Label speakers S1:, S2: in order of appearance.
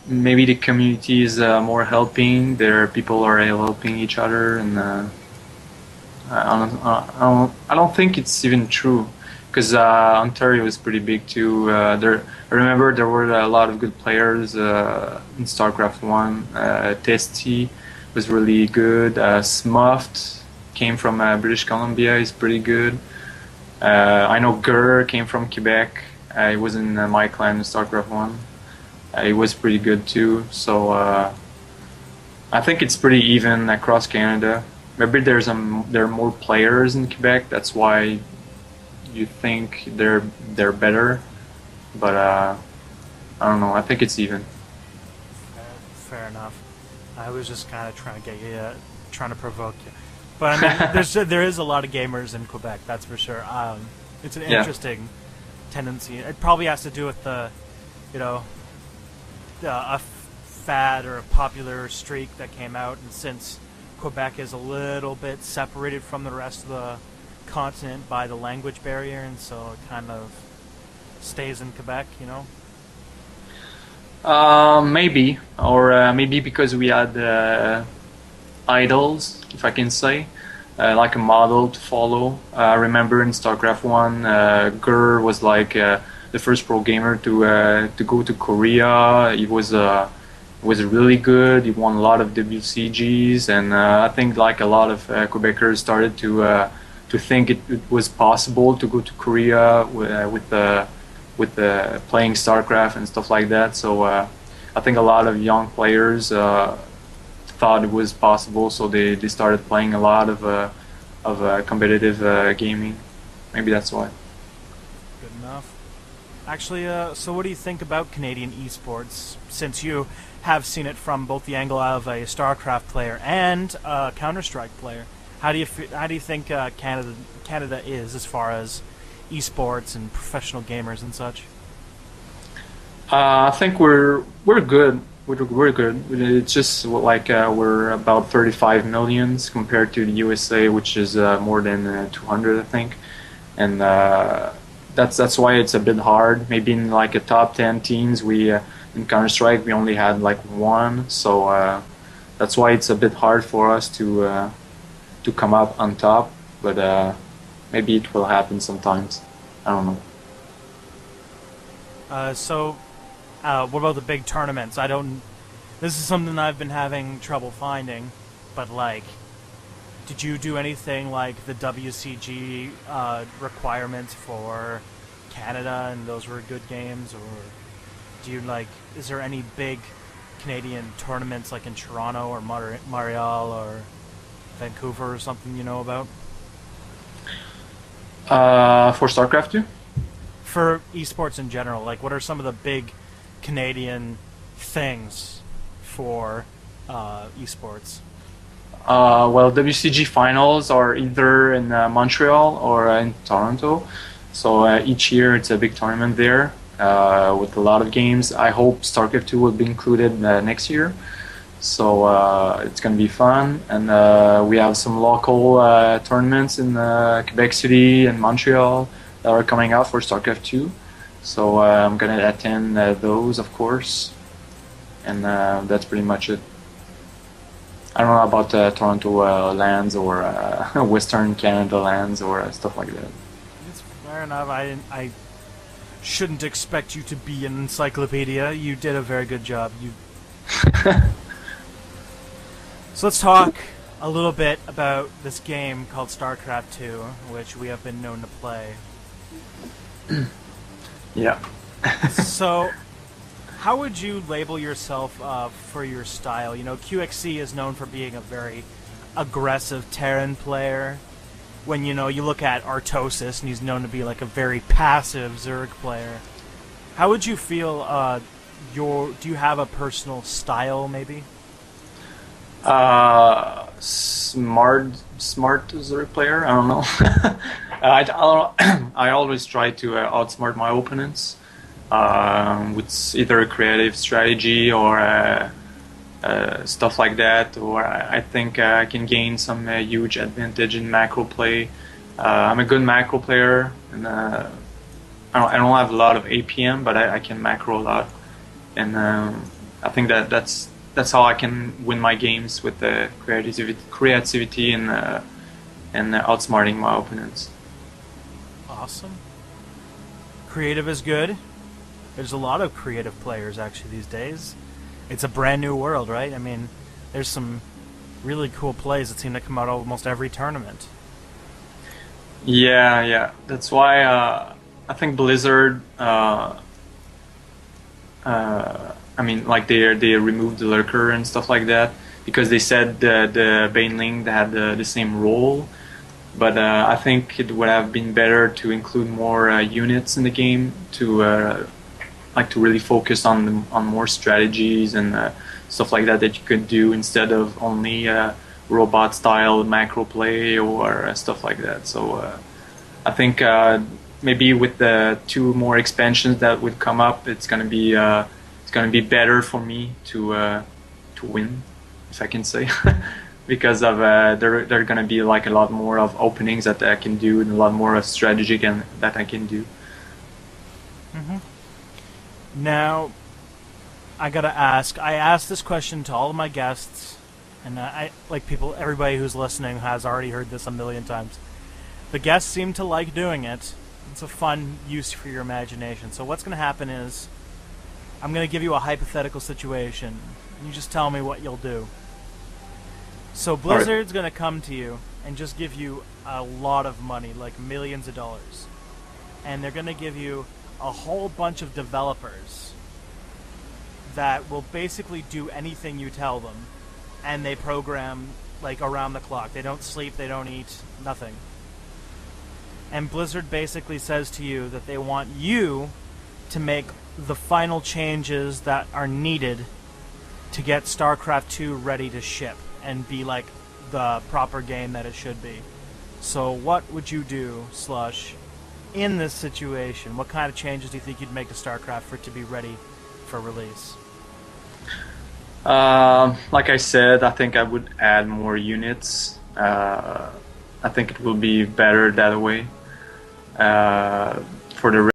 S1: maybe the community is more helping. There, people are helping each other, and I don't think it's even true because Ontario is pretty big too. I remember there were a lot of good players in Starcraft One. Testy was really good. Smuffed came from British Columbia. He's pretty good. I know Gur came from Quebec. He was in my clan in Starcraft One. He was pretty good too. So I think it's pretty even across Canada. Maybe there are more players in Quebec. That's why you think they're better. But I don't know. I think it's even.
S2: Fair enough. I was just kind of trying to get you, trying to provoke you. But I mean, there is a lot of gamers in Quebec, that's for sure. It's an
S1: Yeah.
S2: interesting tendency. It probably has to do with the, you know, a fad or a popular streak that came out, and since Quebec is a little bit separated from the rest of the continent by the language barrier, and so it kind of stays in Quebec, you know.
S1: Maybe, or maybe because we had idols, if I can say, like a model to follow. I remember in StarCraft One, Gur was like the first pro gamer to go to Korea. He was really good. He won a lot of WCGs, and I think like a lot of Quebecers started to think it was possible to go to Korea with playing StarCraft and stuff like that. So I think a lot of young players thought it was possible, so they started playing a lot of competitive gaming. Maybe that's why.
S2: Good enough. Actually, so what do you think about Canadian esports, since you have seen it from both the angle of a StarCraft player and a Counter-Strike player? How do you think Canada is as far as esports and professional gamers and such?
S1: I think we're good. We're good. It's just like we're about 35 millions compared to the USA, which is more than 200, I think, and that's why it's a bit hard. Maybe in like a top 10 teams, we in Counter Strike we only had like one, so that's why it's a bit hard for us to come up on top. But maybe it will happen sometimes. I don't know.
S2: What about the big tournaments? I don't. This is something I've been having trouble finding, but like, did you do anything like the WCG requirements for Canada, and those were good games, or do you like? Is there any big Canadian tournaments like in Toronto or Montreal or Vancouver or something you know about?
S1: For StarCraft 2?
S2: For esports in general, like what are some of the big Canadian things for esports?
S1: Well, WCG finals are either in Montreal or in Toronto. So each year it's a big tournament there with a lot of games. I hope StarCraft 2 will be included next year. So it's going to be fun. And we have some local tournaments in Quebec City and Montreal that are coming out for StarCraft 2. So I'm going to attend those, of course. And that's pretty much it. I don't know about Toronto lands or Western Canada lands or stuff like that.
S2: It's fair enough. I shouldn't expect you to be an encyclopedia. You did a very good job. You. So let's talk a little bit about this game called StarCraft 2, which we have been known to play.
S1: Yeah.
S2: So, how would you label yourself for your style? You know, QXC is known for being a very aggressive Terran player. When, you know, you look at Artosis, and he's known to be like a very passive Zerg player. How would you feel do you have a personal style, maybe?
S1: Smart Zerg player. I don't know. I always try to outsmart my opponents with either a creative strategy or stuff like that. Or I think I can gain some huge advantage in macro play. I'm a good macro player, and I don't have a lot of APM, but I can macro a lot. And I think that's how I can win my games with the creativity and outsmarting my opponents.
S2: Awesome. Creative is good. There's a lot of creative players actually these days. It's a brand new world, right? I mean, there's some really cool plays that seem to come out of almost every tournament.
S1: Yeah, yeah. That's why I think Blizzard. I mean, like they removed the lurker and stuff like that because they said the Baneling had the same role. But I think it would have been better to include more units in the game to like to really focus on more strategies and stuff like that you could do instead of only robot style macro play or stuff like that. So I think maybe with the 2 more expansions that would come up, it's gonna be better for me to win, if I can say. Because of there gonna be like a lot more of openings that I can do and a lot more of strategy that I can do.
S2: Now, I gotta ask. I asked this question to all of my guests, and I like people. Everybody who's listening has already heard this a million times. The guests seem to like doing it. It's a fun use for your imagination. So what's gonna happen is, I'm gonna give you a hypothetical situation, and you just tell me what you'll do. So Blizzard's gonna come to you and just give you a lot of money, like millions of dollars, and they're gonna give you a whole bunch of developers that will basically do anything you tell them, and they program like around the clock. They don't sleep, they don't eat, nothing. And Blizzard basically says to you that they want you to make the final changes that are needed to get StarCraft 2 ready to ship and be like the proper game that it should be. So what would you do, SLush, in this situation? What kind of changes do you think you'd make to StarCraft for it to be ready for release?
S1: Like I said, I think I would add more units. I think it will be better that way. For the